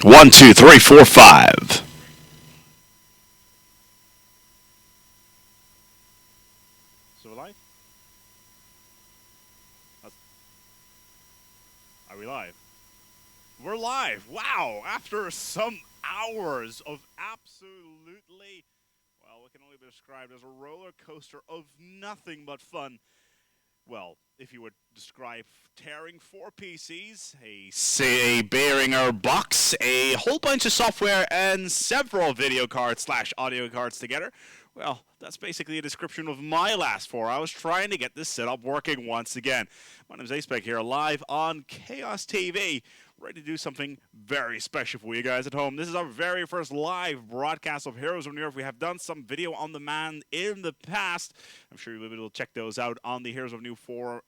One, two, three, four, five. So we're live? Are we live? We're live! Wow! After some hours of absolutely, well, what can only be described as a roller coaster of nothing but fun. Well, if you would describe tearing four PCs, a Behringer box, a whole bunch of software, and several video cards slash audio cards together, well, that's basically a description of my last 4 hours trying to get this setup working once again. My name is Acebeg here, live on Chaos TV, ready to do something very special for you guys at home. This is our very first live broadcast of Heroes of New York. We have done some video on demand in the past. I'm sure you'll be able to check those out on the Heroes of New forum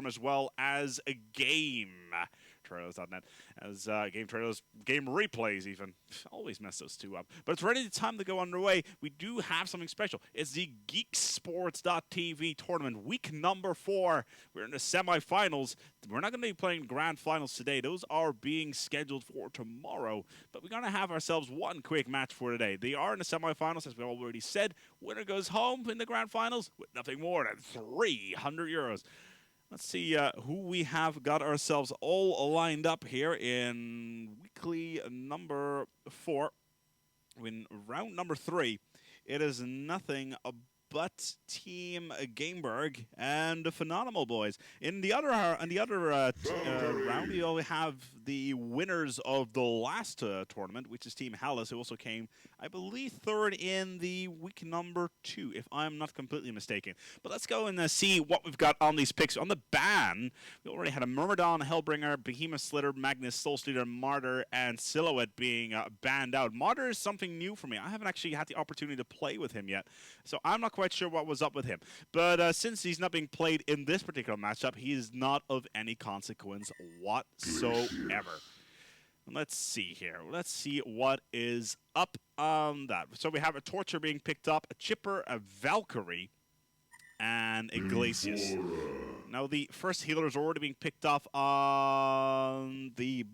as well as a game. Trailers.net as game trailers, game replays even. Always mess those two up. But it's ready, time to go underway. We do have something special. It's the Geeksports.tv tournament, week number 4. We're in the semifinals. We're not going to be playing grand finals today. Those are being scheduled for tomorrow. But we're going to have ourselves one quick match for today. They are in the semifinals, as we already said. Winner goes home in the grand finals with nothing more than 300 euros. Let's see who we have got ourselves all lined up here in weekly number 4. In round number 3, it is nothing but Team Gameberg and the Phenomenal Boys. In the other round, we only have the winners of the last tournament, which is Team Hallis, who also came, I believe, 3rd in the week number 2, if I'm not completely mistaken. But let's go and see what we've got on these picks. On the ban, we already had a Myrmidon, Hellbringer, Behemoth, Slitter, Magnus, Soul Stealer, Martyr, and Silhouette being banned out. Martyr is something new for me. I haven't actually had the opportunity to play with him yet, so I'm not quite sure what was up with him. But since he's not being played in this particular matchup, he is not of any consequence whatsoever. Let's see here. Let's see what is up on that. So we have a Torture being picked up, a Chipper, a Valkyrie, and a Glacius. Now the first healer is already being picked up on the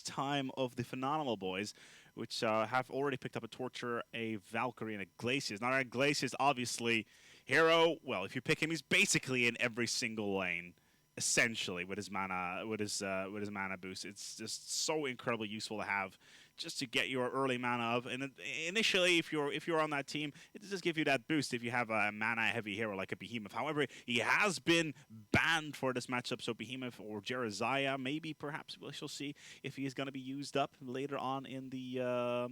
time of the Phenomenal Boys, which have already picked up a Torture, a Valkyrie, and a Glacius. Now, a Glacius, obviously, hero. Well, if you pick him, he's basically in every single lane, essentially, with his mana, with his mana boost. It's just so incredibly useful to have, just to get your early mana of. And initially, if you're on that team, it just gives you that boost if you have a mana heavy hero like a Behemoth. However, he has been banned for this matchup, so Behemoth or Jereziah, maybe perhaps we shall see if he is going to be used up later on in the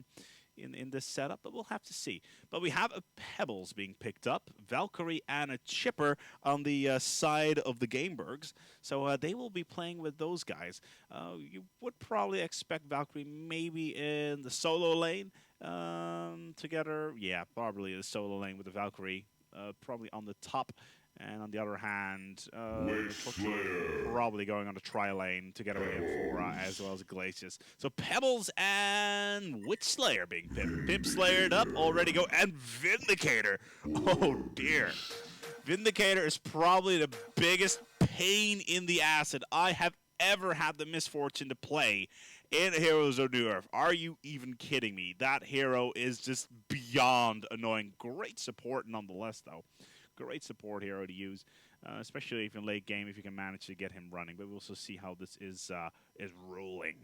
in this setup, but we'll have to see. But we have a Pebbles being picked up, Valkyrie and a Chipper on the side of the Gamebergs, so they will be playing with those guys. You would probably expect Valkyrie maybe in the solo lane together. Yeah, probably the solo lane with the Valkyrie probably on the top. And on the other hand, probably going on the tri-lane together with him for as well as Glacius. So Pebbles and Witchslayer being pimped. Pimp Slayered up, already go, and Vindicator. Oh dear. Vindicator is probably the biggest pain in the ass that I have ever had the misfortune to play in Heroes of New Earth. Are you even kidding me? That hero is just beyond annoying. Great support nonetheless, though. Great support hero to use, especially if in late game, if you can manage to get him running. But we'll also see how this is rolling.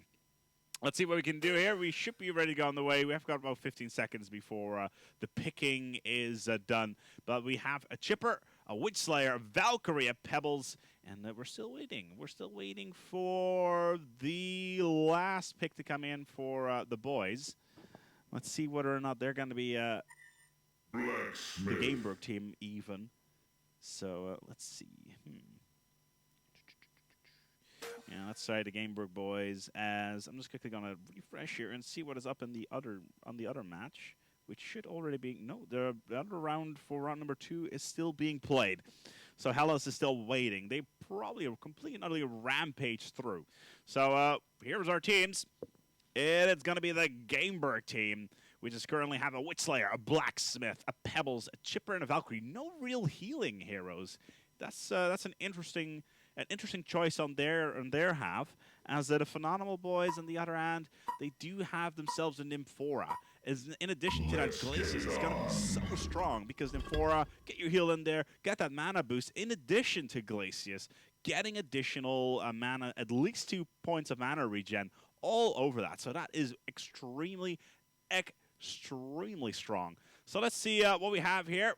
Let's see what we can do here. We should be ready to go on the way. We have got about 15 seconds before the picking is done. But we have a Chipper, a Witchslayer, a Valkyrie, a Pebbles, and we're still waiting. We're still waiting for the last pick to come in for the boys. Let's see whether or not they're going to be the Gameberg team even. So let's see. Yeah, let's try the Gameberg boys. As I'm just quickly gonna refresh here and see what is up in the other match, which should already be the other round for round number 2 is still being played. So Hellas is still waiting. They probably are completely and utterly rampage through. So here's our teams. It's gonna be the Gameberg team. We just currently have a Witchslayer, a Blacksmith, a Pebbles, a Chipper, and a Valkyrie. No real healing heroes. That's an interesting an interesting choice on their half, as the Phenomenal Boys on the other hand, they do have themselves a Nymphora. As in addition to that, Glacius is going to be so strong because Nymphora, get your heal in there, get that mana boost. In addition to Glacius, getting additional mana, at least 2 points of mana regen all over that. So that is extremely strong. So let's see what we have here.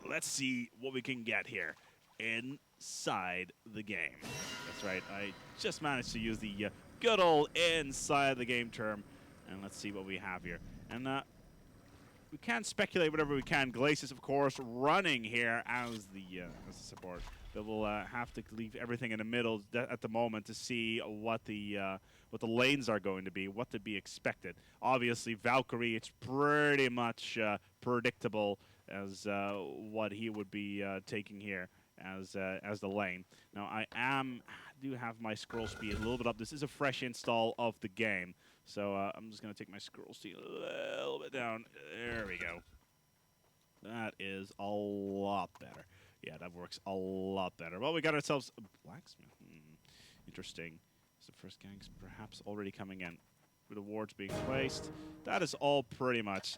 Let's see what we can get here inside the game. That's right, I just managed to use the good old inside the game term. And let's see what we have here. And we can speculate whatever we can. Glacius, of course, running here as the support. But we'll have to leave everything in the middle at the moment to see what the lanes are going to be, what to be expected. Obviously, Valkyrie, it's pretty much predictable as what he would be taking here as the lane. Now, I do have my scroll speed a little bit up. This is a fresh install of the game, so I'm just going to take my scroll speed a little bit down. There we go. That is a lot better. Yeah, that works a lot better. Well, we got ourselves a blacksmith. Interesting. So the first gang's perhaps already coming in with the wards being placed. That is all pretty much.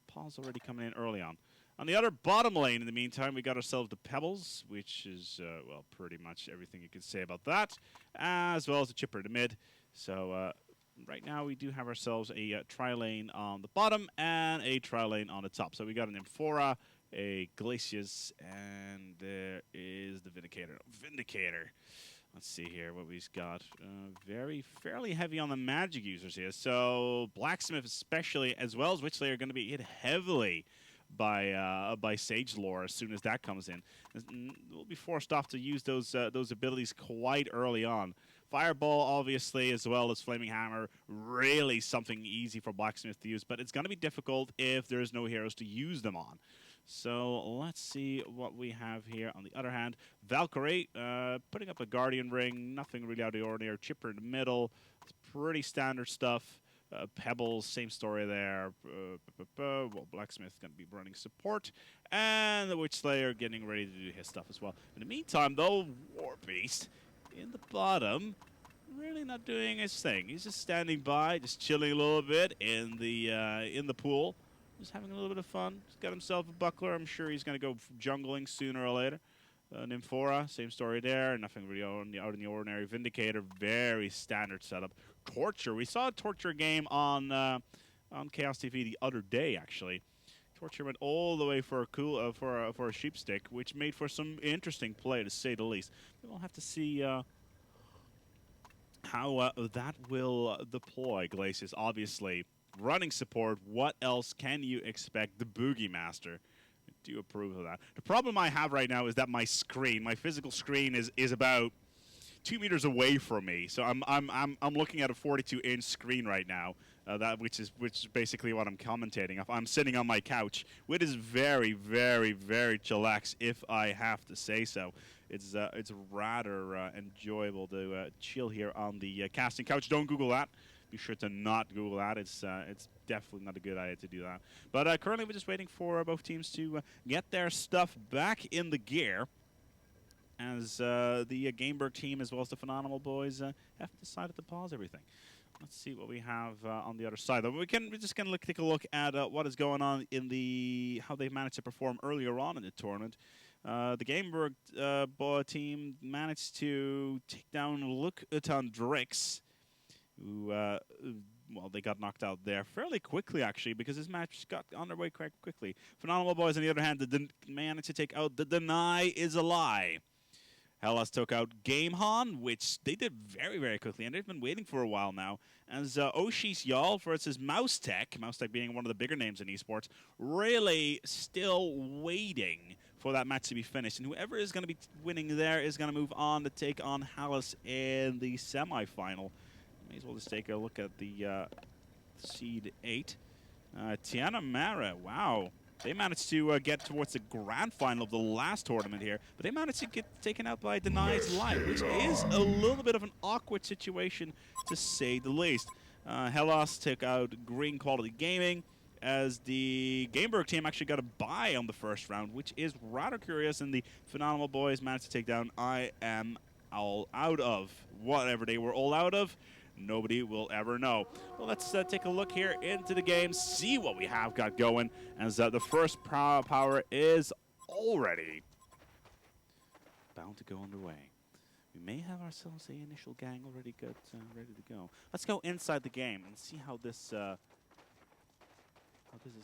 Paul's already coming in early on. On the other bottom lane, in the meantime, we got ourselves the Pebbles, which is, well, pretty much everything you can say about that, as well as the Chipper in the mid. So right now we do have ourselves a tri-lane on the bottom and a tri-lane on the top. So we got an Nymphora, a Glacius, and there is the Vindicator. Let's see here what we've got. Fairly heavy on the magic users here. So Blacksmith especially, as well as Witchlayer, are going to be hit heavily by Sage Lore as soon as that comes in. We'll be forced off to use those abilities quite early on. Fireball, obviously, as well as Flaming Hammer, really something easy for Blacksmith to use, but it's going to be difficult if there's no heroes to use them on. So let's see what we have here. On the other hand, Valkyrie putting up a Guardian Ring, nothing really out of the ordinary. Chipper in the middle, it's pretty standard stuff. Pebbles, same story there. Well, Blacksmith going to be running support, and the Witchlayer getting ready to do his stuff as well. In the meantime, though, War Beast in the bottom, really not doing his thing. He's just standing by, just chilling a little bit in the pool. Just having a little bit of fun. He's got himself a buckler. I'm sure he's going to go jungling sooner or later. Nymphora, same story there. Nothing really out in the ordinary. Vindicator, very standard setup. Torture. We saw a Torture game on Chaos TV the other day, actually. Torture went all the way for a for a sheep stick, which made for some interesting play, to say the least. We'll have to see how that will deploy. Glacius, obviously. Running support, what else can you expect? The Boogie Master. I do approve of that. The problem I have right now is that my physical screen is about 2 meters away from me. So I'm looking at a 42-inch screen right now. Which is basically what I'm commentating. I'm sitting on my couch, which is very, very, very chillax, if I have to say so. It's rather enjoyable to chill here on the casting couch. Don't Google that. Be sure to not Google that. It's definitely not a good idea to do that. But currently we're just waiting for both teams to get their stuff back in the gear, as the Gameberg team as well as the Phenomenal Boys have decided to pause everything. Let's see what we have on the other side. We're just going to take a look at what is going on in how they managed to perform earlier on in the tournament. The Gameberg team managed to take down Lukutan Drix, who, well, they got knocked out there fairly quickly, actually, because this match got underway quite quickly. Phenomenal Boys, on the other hand, didn't manage to take out the Deny Is a Lie. Hellas took out HoN, which they did very, very quickly, and they've been waiting for a while now. As Oshis Y'all versus Mousetech being one of the bigger names in esports, really still waiting for that match to be finished. And whoever is going to be winning there is going to move on to take on Hellas in the semifinal. May as well just take a look at the Seed 8. Tiana Mara, wow. They managed to get towards the grand final of the last tournament here, but they managed to get taken out by Denies Life, which is a little bit of an awkward situation, to say the least. Hellas took out Green Quality Gaming, as the Gameberg team actually got a bye on the first round, which is rather curious, and the Phenomenal Boys managed to take down I Am All Out Of. Whatever they were all out of, nobody will ever know. Well, let's take a look here into the game, see what we have got going, as the first power is already bound to go underway. We may have ourselves an initial gang already ready to go. Let's go inside the game and see how this is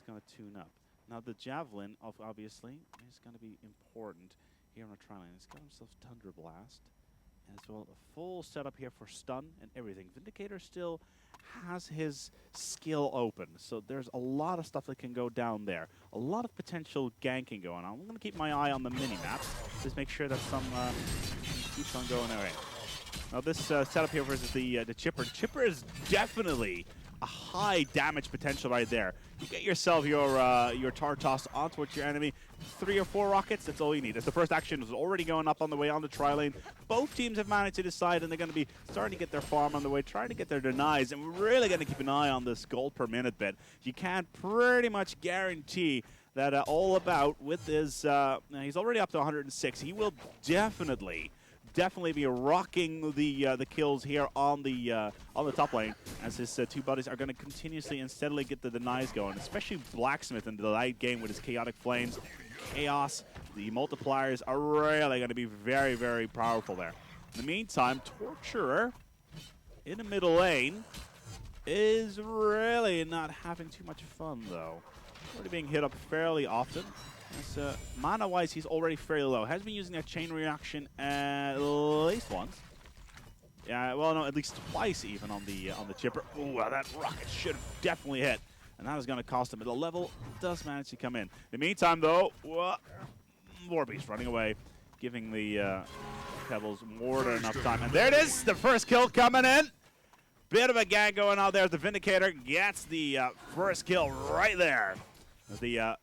going to tune up. Now the Javelin, obviously, is going to be important here on the tri-lane. He's got himself Thunder Blast, as well a full setup here for stun and everything. Vindicator still has his skill open, so there's a lot of stuff that can go down there. A lot of potential ganking going on. I'm going to keep my eye on the mini-map, just make sure that some keeps on going away. Now this setup here versus the Chipper. Chipper is definitely a high damage potential right there. You get yourself your tar toss onto your enemy. 3 or 4 rockets, that's all you need. As the first action was already going up on the way on the tri-lane. Both teams have managed to decide, and they're going to be starting to get their farm on the way, trying to get their denies, and we're really going to keep an eye on this gold per minute bit. You can pretty much guarantee that All About with his, he's already up to 106. He will definitely be rocking the kills here on the top lane, as his two buddies are going to continuously and steadily get the denies going, especially Blacksmith in the late game with his Chaotic Flames. Chaos, the multipliers are really going to be very, very powerful there. In the meantime, Torturer in the middle lane is really not having too much fun, though. Already being hit up fairly often. Mana-wise, he's already fairly low. Has been using that chain reaction at least once. Yeah, well, no, at least twice even on the Chipper. Ooh, that rocket should have definitely hit, and that is going to cost him. But the level does manage to come in. In the meantime, though, Warbeast running away, giving the Pebbles more than enough time. And there it is, the first kill coming in. Bit of a gang going out there. The Vindicator gets the first kill right there. The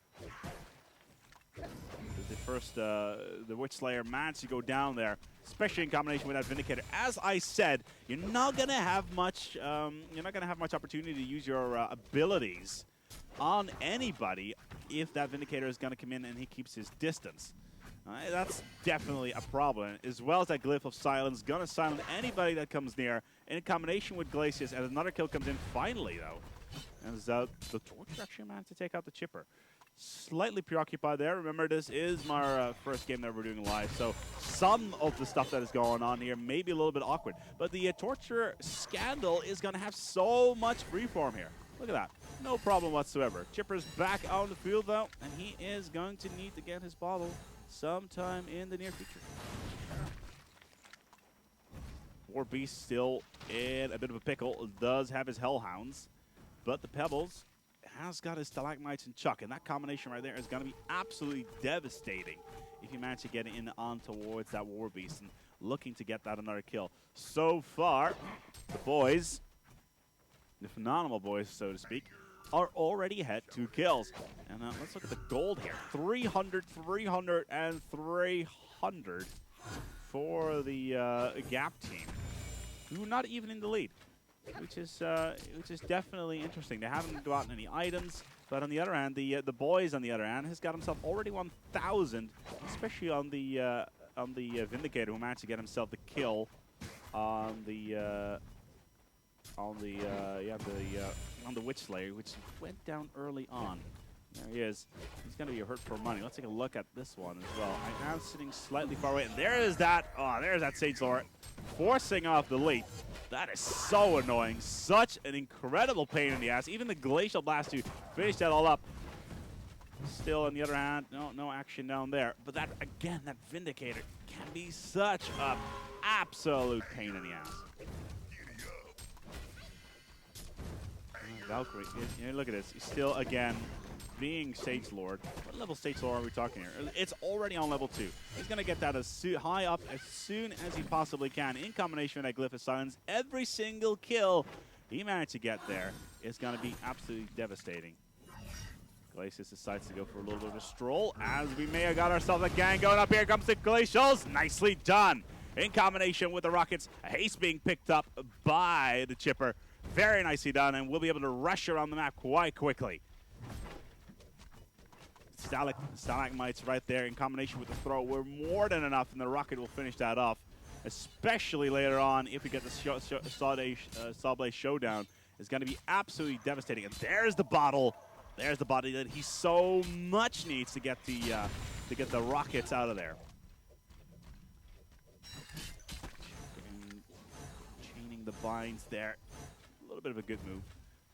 Witch Slayer managed to go down there, especially in combination with that Vindicator. As I said, you're not gonna have much. You're not gonna have much opportunity to use your abilities on anybody if that Vindicator is gonna come in and he keeps his distance. That's definitely a problem, as well as that Glyph of Silence, gonna silence anybody that comes near, in combination with Glacius, and another kill comes in finally, though. As the Torch actually managed to take out the Chipper. Slightly preoccupied there. Remember, this is my first game that we're doing live, so some of the stuff that is going on here may be a little bit awkward. But the Torture Scandal is going to have so much freeform here. Look at that. No problem whatsoever. Chipper's back on the field, though, and he is going to need to get his bottle sometime in the near future. Warbeast still in a bit of a pickle. Does have his Hellhounds, but the Pebbles has got his Stalagmites and Chuck, and that combination right there is going to be absolutely devastating if you manage to get in on towards that Warbeast and looking to get that another kill. So far, the boys, the Phenomenal Boys, so to speak, are already ahead 2 kills. And let's look at the gold here. 300, 300, and 300 for the Gap team, who are not even in the lead. Which is definitely interesting. They haven't gotten any items, but on the other hand, the boys on the other hand has got himself already 1,000, especially on the Vindicator, who managed to get himself the kill on the Witch Slayer, which went down early on. There he is. He's going to be hurt for money. Let's take a look at this one as well. I am sitting slightly far away, and there is that. Oh, there's that Sage Lord forcing off the lead. That is so annoying. Such an incredible pain in the ass. Even the Glacial Blast to finish that all up. Still, on the other hand, no action down there. But that, again, that Vindicator can be such an absolute pain in the ass. Valkyrie, look at this. He's still, again, being Sage Lord. What level Sage Lord are we talking here? It's already on level 2. He's going to get that as high up as soon as he possibly can, in combination with that Glyph of Silence. Every single kill he managed to get there is going to be absolutely devastating. Glacius decides to go for a little bit of a stroll, as we may have got ourselves a gang going up. Here comes the Glacials. Nicely done. In combination with the Rockets, a haste being picked up by the Chipper. Very nicely done, and we'll be able to rush around the map quite quickly. stalagmites right there in combination with the throw were more than enough, and the rocket will finish that off. Especially later on, if we get the Sawblade Showdown, is going to be absolutely devastating. And there's the bottle. There's the body that he so much needs to get the rockets out of there. Chaining the binds there. A little bit of a good move.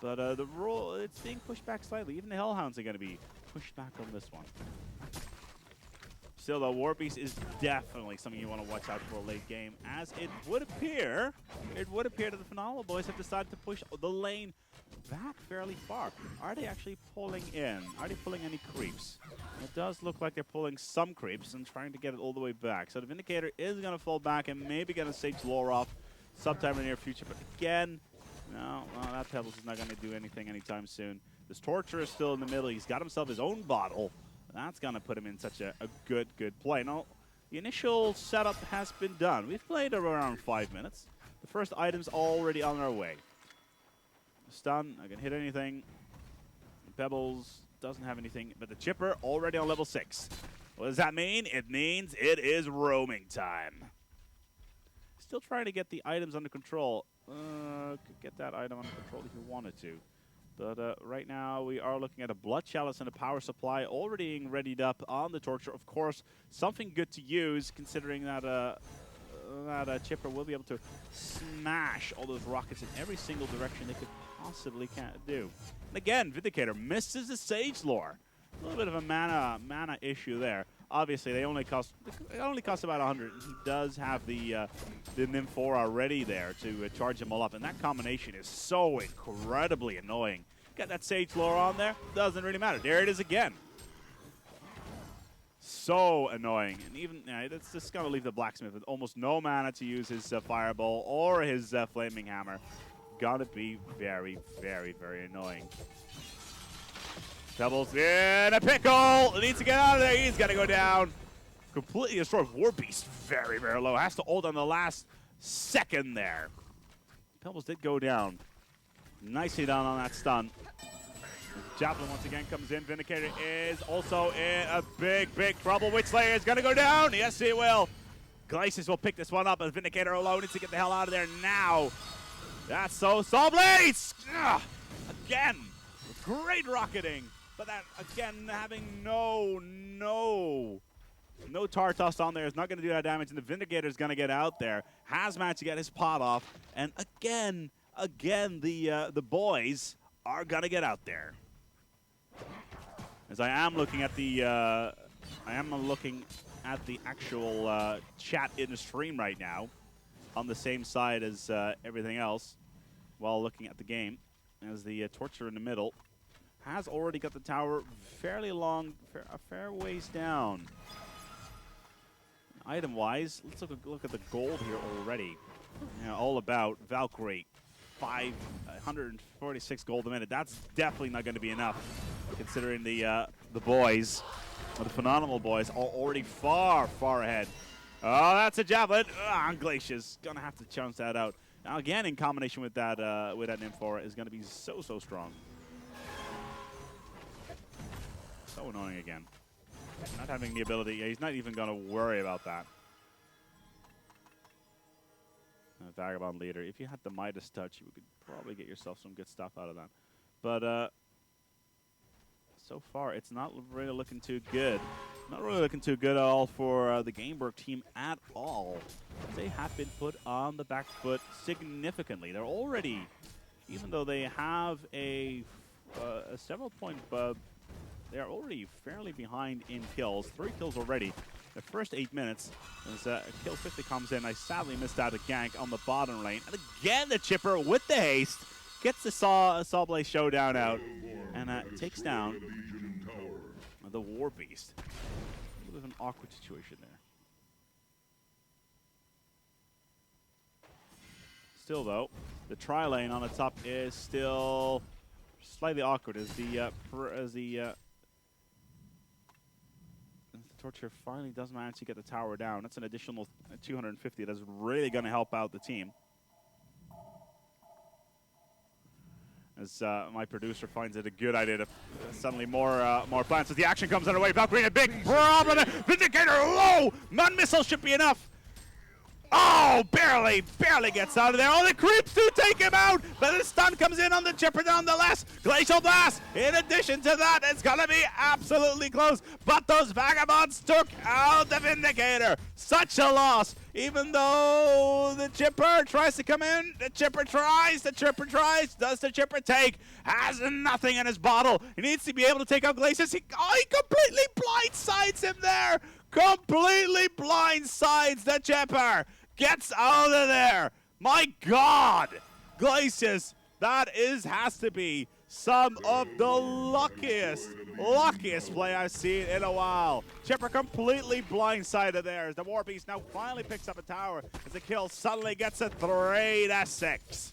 But the roll, it's being pushed back slightly. Even the Hellhounds are going to be pushed back on this one. Still, the War Beast is definitely something you want to watch out for late game, as it would appear that the Phenomenal Boys have decided to push the lane back fairly far. Are they actually pulling in? Are they pulling any creeps? It does look like they're pulling some creeps and trying to get it all the way back. So the Vindicator is going to fall back and maybe going to Sage Lore off sometime in the near future. But again, no, that Pebbles is not going to do anything anytime soon. This Torturer is still in the middle. He's got himself his own bottle. That's going to put him in such a good play. Now, the initial setup has been done. We've played around 5 minutes. The first item's already on our way. Stun, I can hit anything. Pebbles doesn't have anything, but the Chipper already on level 6. What does that mean? It means it is roaming time. Still trying to get the items under control. Could get that item under control if you wanted to. But right now we are looking at a Blood Chalice and a Power Supply already being readied up on the Torture. Of course, something good to use considering that that Chipper will be able to smash all those rockets in every single direction they could possibly do. And again, Vindicator misses the Sage Lore. A little bit of a mana issue there. Obviously, it only costs about 100. He does have the Nymphora ready there to charge them all up, and that combination is so incredibly annoying. Got that Sage Lore on there, doesn't really matter. There it is again. So annoying, and even that's just gonna leave the Blacksmith with almost no mana to use his Fireball or his Flaming Hammer. Gotta be very, very, very annoying. Pebbles in a pickle. Needs to get out of there. He's gonna go down. Completely destroyed. War Beast very, very low. Has to hold on the last second there. Pebbles did go down. Nicely done on that stun. Javelin once again comes in. Vindicator is also in a big trouble. Witchslayer is gonna go down. Yes, he will. Glacius will pick this one up, and Vindicator alone needs to get the hell out of there now. That's so Sawblades! Again, great rocketing. But that, again, having no Tartos on there is not going to do that damage, and the Vindicator is going to get out there. Has managed to get his pot off, and again, the boys are going to get out there. As I am looking at the actual chat in the stream right now, on the same side as everything else, while looking at the game, as the Torture in the middle has already got the tower fairly long, a fair ways down. Item-wise, let's look at the gold here already. All about Valkyrie, 146 gold a minute. That's definitely not going to be enough, considering the boys, the Phenomenal Boys, are already far ahead. Oh, that's a Javelin. Glacius gonna have to chunk that out. Now again, in combination with that Nymphora, is gonna be so strong. So annoying again. Not having the ability. Yeah, he's not even going to worry about that. Vagabond Leader. If you had the Midas Touch, you could probably get yourself some good stuff out of that. But so far, it's not really looking too good. Not really looking too good at all for the Gameberg team at all. They have been put on the back foot significantly. They're already, even though they have a several point they are already fairly behind in kills. 3 kills already. The first 8 minutes, as kill 50 comes in. I sadly missed out a gank on the bottom lane. And again, the Chipper with the haste gets the Sawblade Showdown out and takes down the War Beast. A little bit of an awkward situation there. Still, though, the tri-lane on the top is still slightly awkward as the Torture finally does manage to get the tower down. That's an additional 250. That's really going to help out the team. as my producer finds it a good idea to suddenly more plans. As the action comes underway, Valkyrie a big problem. Vindicator low. Man missile should be enough. Oh, barely gets out of there. Oh, the creeps do take him out, but the stun comes in on the chipper nonetheless. Glacial Blast, in addition to that, it's gonna be absolutely close, but those vagabonds took out the Vindicator. Such a loss, even though the chipper tries to come in, the chipper tries, does the chipper take? Has nothing in his bottle. He needs to be able to take out Glacius. He completely blindsides him there. Completely blindsides the chipper. Gets out of there. My God, Glacius, that has to be some of the luckiest play I've seen in a while. Chipper completely blindsided there as the War Beast now finally picks up a tower as the kill suddenly gets a 3-6.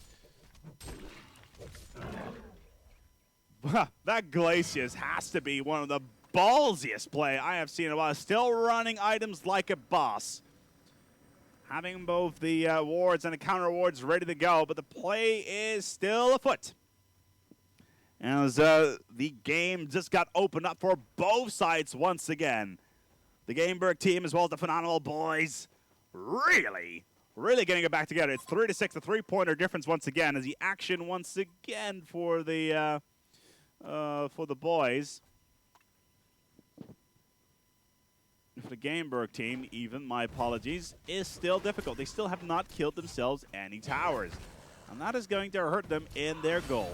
That Glacius has to be one of the ballsiest play I have seen in a while. Still running items like a boss. Having both the wards and the counter wards ready to go, but the play is still afoot. As the game just got opened up for both sides once again. The Gameberg team as well as the Phenomenal boys really getting it back together. It's 3-6, a 3-pointer difference once again as the action once again for the boys. For the Gameberg team, even, my apologies, is still difficult. They still have not killed themselves any towers. And that is going to hurt them in their goal.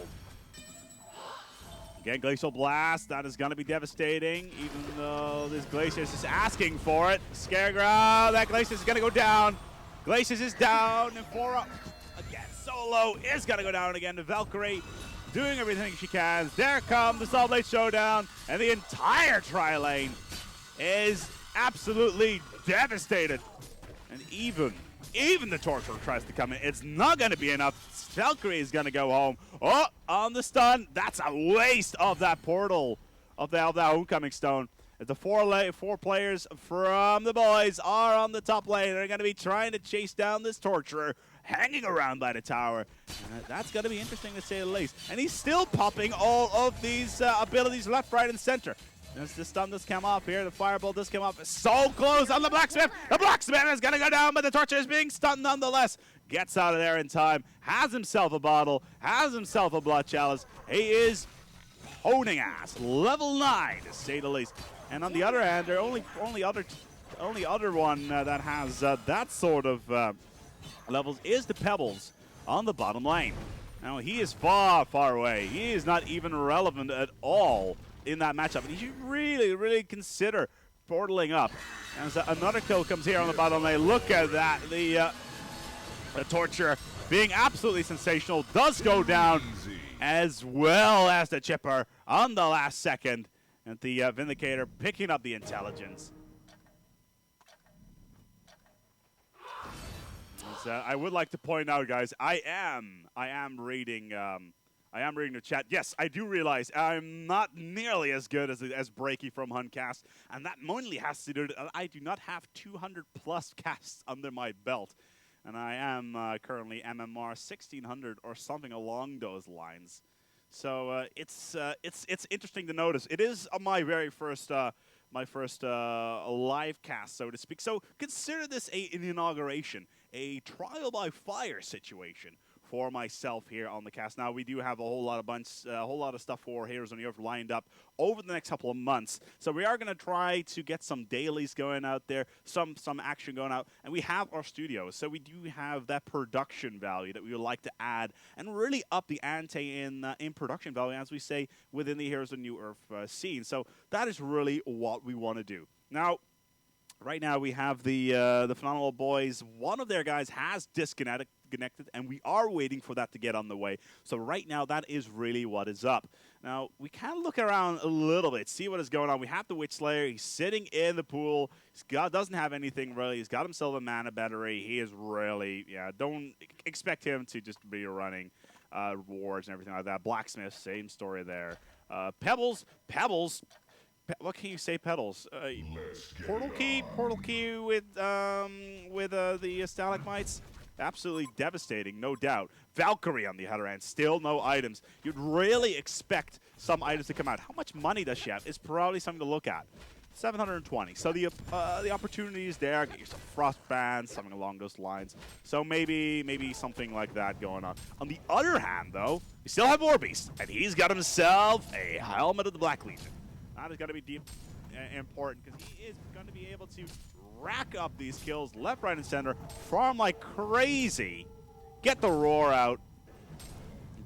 Again, Glacial Blast, that is going to be devastating, even though this Glacius is asking for it. Scareground, that Glacius is going to go down. Glacius is down, and again, Solo is going to go down again. The Valkyrie doing everything she can. There comes the Salt Lake Showdown, and the entire tri-lane is absolutely devastated. And even the Torturer tries to come in. It's not going to be enough. Valkyrie is going to go home. Oh, on the stun. That's a waste of that portal, of that homecoming stone. The four players from the boys are on the top lane. They're going to be trying to chase down this Torturer, hanging around by the tower. And that's going to be interesting to say the least. And he's still popping all of these abilities left, right, and center. As the stun does come off here, the Fireball does come off. So close on the Blacksmith. The Blacksmith is going to go down, but the Torturer is being stunned nonetheless. Gets out of there in time. Has himself a bottle. Has himself a Blood Chalice. He is honing ass. Level 9, to say the least. And on the other hand, the only other one that has that sort of levels is the Pebbles on the bottom lane. Now, he is far away. He is not even relevant at all in that matchup, and you should really consider portaling up. As another kill comes here on the bottom lane. Look at that. The Torturer being absolutely sensational does go down, as well as the Chipper on the last second. And the Vindicator picking up the intelligence. As, I would like to point out, guys, I am reading the chat. Yes, I do realize I'm not nearly as good as Breaky from HoNcast, and that mainly has to do with I do not have 200 plus casts under my belt, and I am currently MMR 1600 or something along those lines. So it's interesting to notice. It is my very first live cast, so to speak. So consider this an inauguration, a trial by fire situation for myself here on the cast. Now, we do have a whole lot of stuff for Heroes on the Earth lined up over the next couple of months. So we are going to try to get some dailies going out there, some action going out, and we have our studios. So we do have that production value that we would like to add and really up the ante in production value, as we say, within the Heroes of New Earth scene. So that is really what we want to do. Now, right now we have the Phenomenal boys. One of their guys has disconnected, and we are waiting for that to get on the way. So right now, that is really what is up. Now, we can look around a little bit, see what is going on. We have the Witch Slayer. He's sitting in the pool. Doesn't have anything really. He's got himself a mana battery. He is really, don't expect him to just be running wards and everything like that. Blacksmith, same story there. Pebbles. What can you say, Petals? Portal key with the stalagmites. Absolutely devastating, no doubt. Valkyrie on the other hand, still no items. You'd really expect some items to come out. How much money does she have is probably something to look at. 720. So the opportunity is there. Get yourself Frostband, something along those lines. So maybe something like that going on. On the other hand, though, we still have Warbeast, and he's got himself a Helmet of the Black Legion. That is going to be deep, important because he is going to be able to rack up these kills left, right, and center, farm like crazy, get the roar out,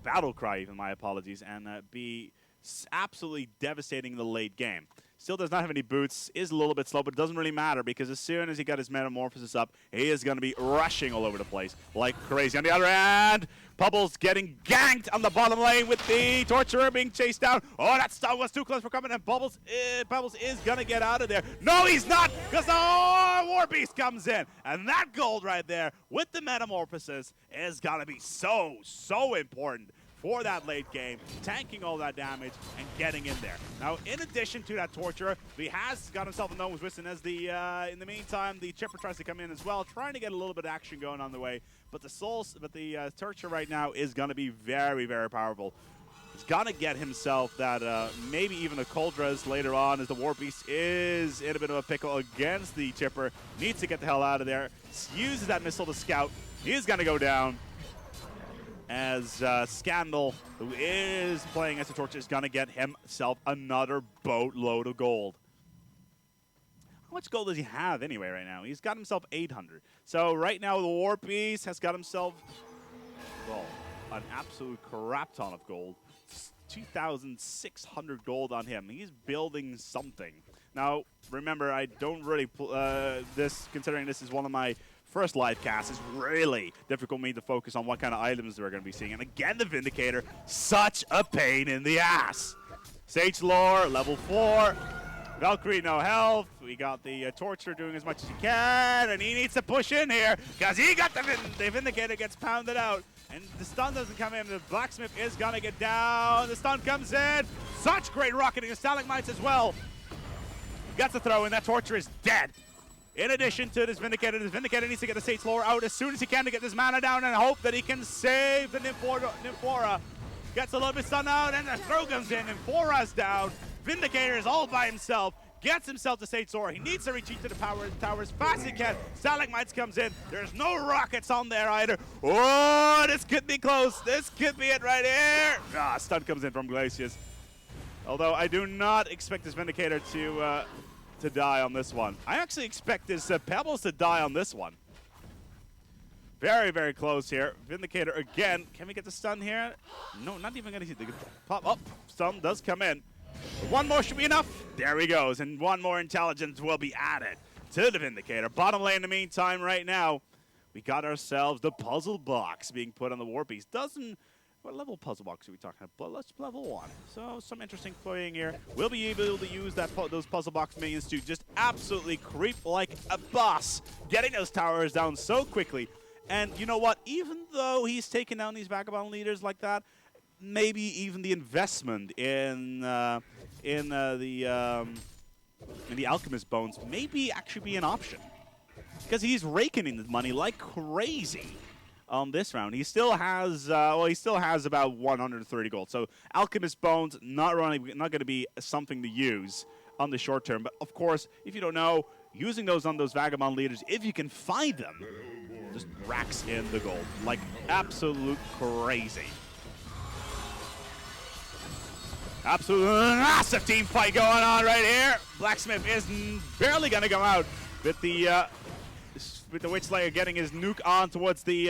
battle cry even, my apologies, and be absolutely devastating in the late game. Still does not have any boots, is a little bit slow, but it doesn't really matter because as soon as he got his Metamorphosis up, he is going to be rushing all over the place like crazy. On the other hand, Pubbles getting ganked on the bottom lane with the Torturer being chased down. Oh, that stun was too close for coming, and Pubbles is going to get out of there. No, he's not, because the Warbeast comes in. And that gold right there with the Metamorphosis is going to be so important for that late game, tanking all that damage and getting in there. Now, in addition to that Torturer, he has got himself a Gnome's Wisdom as the, in the meantime, the Chipper tries to come in as well, trying to get a little bit of action going on the way. But the Torturer right now is going to be very, very powerful. He's going to get himself that, maybe even a Coldres later on, as the Warbeast is in a bit of a pickle against the Chipper. Needs to get the hell out of there. Uses that missile to scout. He's going to go down, as Scandal, who is playing as a Torch, is going to get himself another boatload of gold. How much gold does he have anyway right now? He's got himself 800. So right now the Warbeast has got himself, well, an absolute crap ton of gold. 2,600 gold on him. He's building something. Now, remember, I don't really, considering this is one of my first live cast, is really difficult for me to focus on what kind of items we're going to be seeing. And again, the Vindicator, such a pain in the ass. Sage Lore, level 4. Valkyrie, no health. We got the Torture doing as much as he can, and he needs to push in here because he got the Vindicator gets pounded out. And the stun doesn't come in. The Blacksmith is going to get down. The stun comes in. Such great rocketing of Stalagmites as well. Got the throw in. That Torture is dead. In addition to this Vindicator needs to get the Sage Lore out as soon as he can to get this mana down and hope that he can save the Nymphora. Gets a little bit stunned out, and the throw comes in. Nymphora's down. Vindicator is all by himself. Gets himself the Sage Lore. He needs to retreat to the tower as fast as he can. Stalagmites comes in. There's no rockets on there either. Oh, this could be close. This could be it right here. Ah, stun comes in from Glacius. Although I do not expect this Vindicator to die on this one. I actually expect this Pebbles to die on this one. Very, very close here. Vindicator again. Can we get the stun here? No, not even going to hit the pop. Oh, stun does come in. One more should be enough. There he goes. And one more intelligence will be added to the Vindicator. Bottom lane in the meantime right now, we got ourselves the puzzle box being put on the Warbeast. What level puzzle box are we talking about? Let's level 1. So some interesting playing here. We'll be able to use those puzzle box minions to just absolutely creep like a boss, getting those towers down so quickly. And you know what? Even though he's taking down these vagabond leaders like that, maybe even the investment in the Alchemist Bones maybe actually be an option, because he's raking in the money like crazy on this round. He still has about 130 gold. So Alchemist Bones not going to be something to use on the short term. But of course, if you don't know, using those on those vagabond leaders, if you can find them, just racks in the gold like absolute crazy. Absolute massive team fight going on right here. Blacksmith is barely going to come out with the Witch Slayer getting his nuke on towards the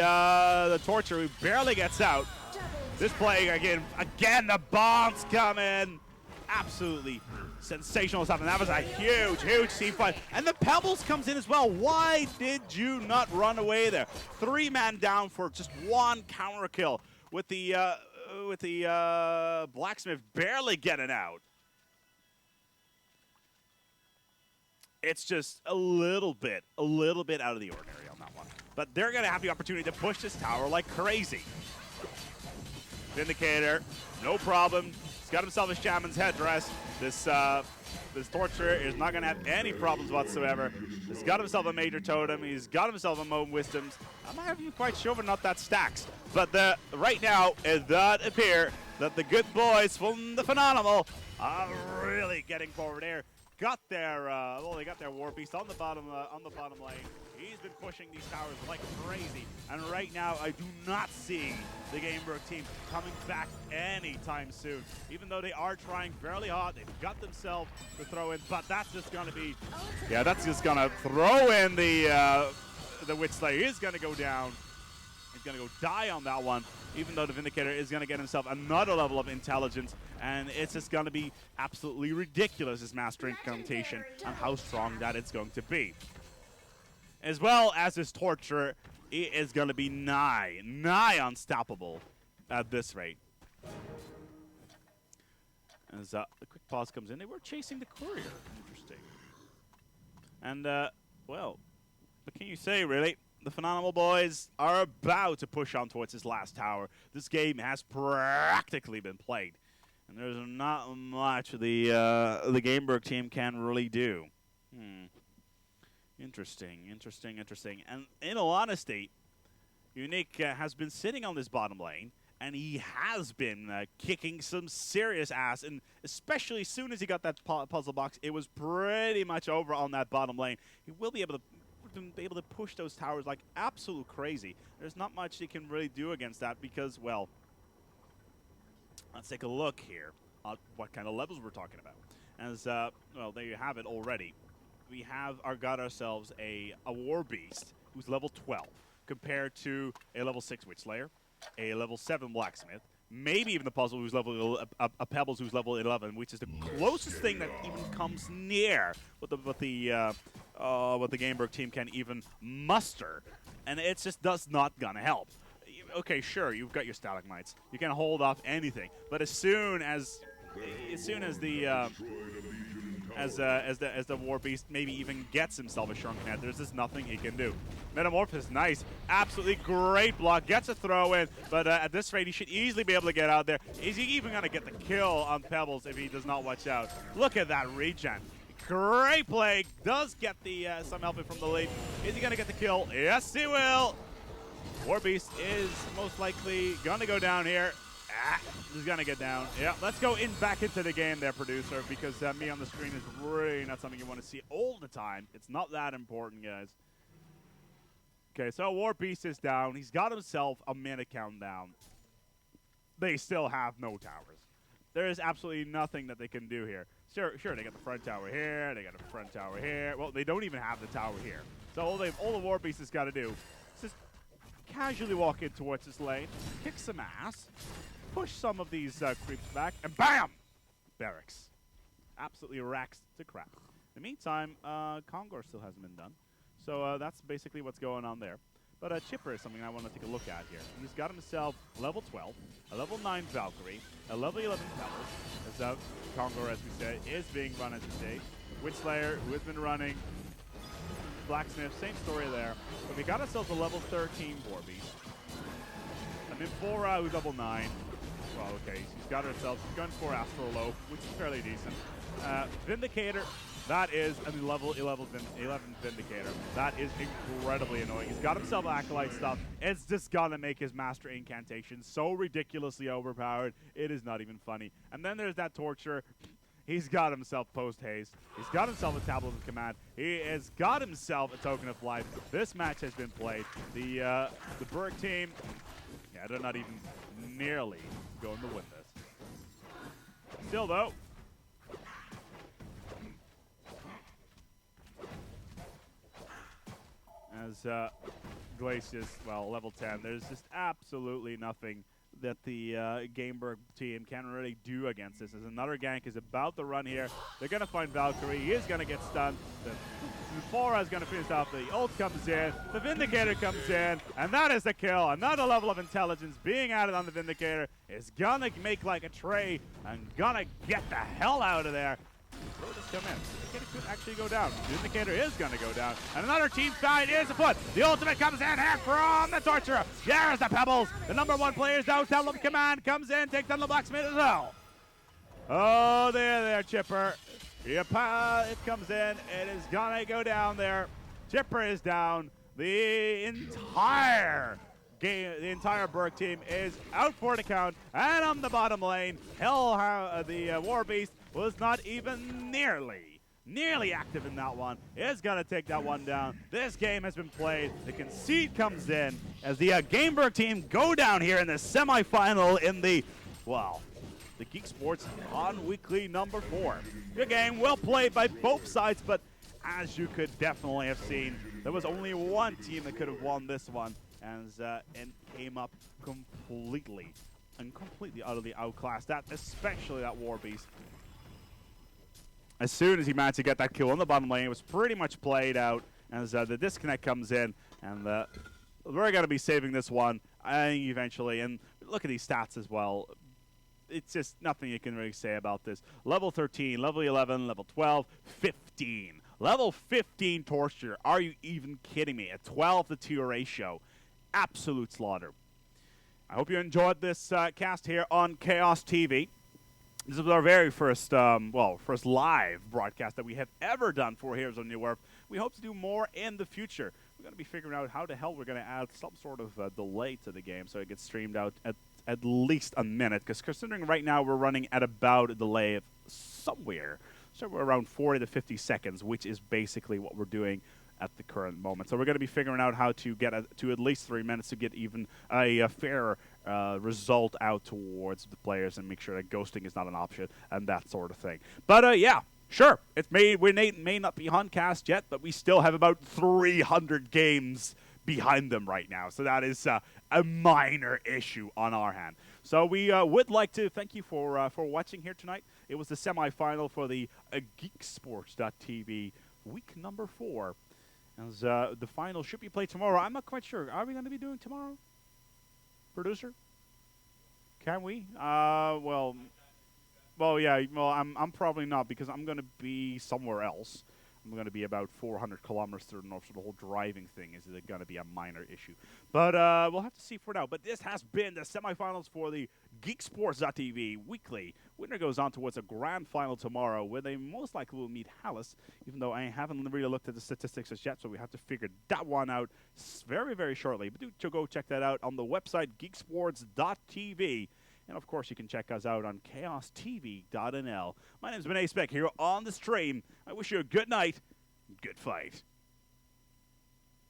Torture, who barely gets out. This play again, the bombs come in. Absolutely sensational stuff, and that was a huge, huge team fight. And the Pebbles comes in as well. Why did you not run away there? 3-man down for just one counter kill with the Blacksmith barely getting out. It's just a little bit out of the ordinary on that one. But they're going to have the opportunity to push this tower like crazy. Vindicator, no problem. He's got himself a shaman's headdress. This torturer is not going to have any problems whatsoever. He's got himself a major totem. He's got himself a Moan Wisdoms. I'm not even quite sure whether or not that stacks. But right now, it does appear that the good boys from the Phenomenal are really getting forward here. Got their they got their War Beast on the bottom lane. He's been pushing these towers like crazy, and right now I do not see the Gamebrook team coming back anytime soon. Even though they are trying fairly hard, they've got themselves to throw in, but that's just gonna be, yeah, that's just gonna throw in the Witch Slayer. He's gonna go down. He's gonna go die on that one, even though the Vindicator is gonna get himself another level of intelligence, and it's just gonna be absolutely ridiculous, his Master Incantation, and how strong that it's going to be. As well as his Torture, it is gonna be nigh unstoppable at this rate. As a quick pause comes in, they were chasing the courier. Interesting. And, well, what can you say, really? The Phenomenal boys are about to push on towards his last tower. This game has practically been played, and there's not much the Gamebrook team can really do. Interesting. And in all honesty, Unique has been sitting on this bottom lane, and he has been kicking some serious ass, and especially as soon as he got that puzzle box, it was pretty much over on that bottom lane. He will be able to push those towers like absolute crazy. There's not much he can really do against that because, well, let's take a look here at what kind of levels we're talking about. As, well, there you have it already. We got ourselves a War Beast who's level 12 compared to a level 6 Witch Slayer, a level 7 Blacksmith, maybe even the Puzzle who's level a Pebbles who's level 11, which is the closest thing that even comes near what the Gamebrook team can even muster, and it's just not gonna help. Okay, sure, you've got your Stalagmites, you can hold off anything, but as soon as the War Beast maybe even gets himself a Shrunken Head, there's just nothing he can do. Metamorphosis, nice. Absolutely great block. Gets a throw in, but at this rate, he should easily be able to get out there. Is he even going to get the kill on Pebbles if he does not watch out? Look at that regen. Great play. Does get the some help from the lead. Is he going to get the kill? Yes, he will. War Beast is most likely going to go down here. He's gonna get down. Yeah, let's go back into the game there, producer, because me on the screen is really not something you want to see all the time. It's not that important, guys. Okay, so War Beast is down. He's got himself a minute countdown. They still have no towers. There is absolutely nothing that they can do here. Sure, they got the front tower here. They got a front tower here. Well, they don't even have the tower here. So all the War Beast has got to do is just casually walk in towards this lane, kick some ass, push some of these creeps back, and BAM! Barracks. Absolutely racks to crap. In the meantime, Kongor still hasn't been done. So that's basically what's going on there. But Chipper is something I want to take a look at here. He's got himself a level 12, a level 9 Valkyrie, a level 11 Pebbles. As Kongor, as we said, is being run as we say. Witch Slayer, who has been running. Blacksmith, same story there. But we got ourselves a level 13 War Beast. And then Bora, who's level 9. Well, okay, she's got herself, she's going for Astral Low, which is fairly decent. Vindicator, that is a level 11 Vindicator. That is incredibly annoying. He's got himself Acolyte stuff. It's just gonna make his Master Incantation so ridiculously overpowered, it is not even funny. And then there's that Torture. He's got himself Post Haste. He's got himself a Tablet of Command. He has got himself a Token of Life. This match has been played. The Burke team, yeah, they're not even nearly going to win this. Still, though, as Glacius, well, level 10, there's just absolutely nothing that the Gamebrook team can really do against this. As another gank is about to run here. They're going to find Valkyrie. He is going to get stunned. The Bora is going to finish off. The ult comes in. The Vindicator comes in. And that is the kill. Another level of intelligence being added on the Vindicator is going to make like a tray and going to get the hell out of there. Bro, just come in. Vindicator could actually go down. Vindicator is going to go down. And another team fight is afoot. The ultimate comes in and from the Torturer. There's the Pebbles. The #1 player is out. Tablet of Command comes in. Takes down the Blacksmith as well. Oh, there, Chipper. Yep, it comes in. It is gonna go down there. Chipper is down. The entire game, the entire Berg team is out for the count. And on the bottom lane, the War Beast was not even nearly active in that one. Is gonna take that one down. This game has been played. The concede comes in as the Gameberg team go down here in the semifinal in the, well, the Geek Sports HoN Weekly number 4. Good game, well played by both sides, but as you could definitely have seen, there was only one team that could have won this one, and came up completely utterly outclassed. That, especially that War Beast. As soon as he managed to get that kill on the bottom lane, it was pretty much played out as the disconnect comes in, and we're going to be saving this one, I think, eventually. And look at these stats as well. It's just nothing you can really say about this. Level 13, level 11, level 12, 15. Level 15 Torture. Are you even kidding me? A 12-to-2 ratio. Absolute slaughter. I hope you enjoyed this cast here on Chaos TV. This is our very first, first live broadcast that we have ever done for Heroes of New Earth. We hope to do more in the future. We're going to be figuring out how the hell we're going to add some sort of delay to the game so it gets streamed out at least a minute. Because considering right now we're running at about a delay of somewhere around 40 to 50 seconds, which is basically what we're doing at the current moment. So we're going to be figuring out how to get to at least 3 minutes to get even a fair result out towards the players and make sure that ghosting is not an option and that sort of thing. But yeah, sure, we may not be HoNcast yet, but we still have about 300 games behind them right now. So that is a minor issue on our hand. So we would like to thank you for watching here tonight. It was the semifinal for the GeekSports.tv week number 4. As the final should be played tomorrow. I'm not quite sure. Are we going to be doing tomorrow? Producer? Can we? Well, yeah. Well, I'm probably not because I'm going to be somewhere else. I'm going to be about 400 kilometers to the north, so the whole driving thing is going to be a minor issue. But we'll have to see for now. But this has been the semifinals for the GeekSports.tv weekly. Winner goes on towards a grand final tomorrow, where they most likely will meet Hallis, even though I haven't really looked at the statistics as yet, so we have to figure that one out very, very shortly. But do go check that out on the website GeekSports.tv. And, of course, you can check us out on chaostv.nl. My name's been Ace Beck here on the stream. I wish you a good night, good fight.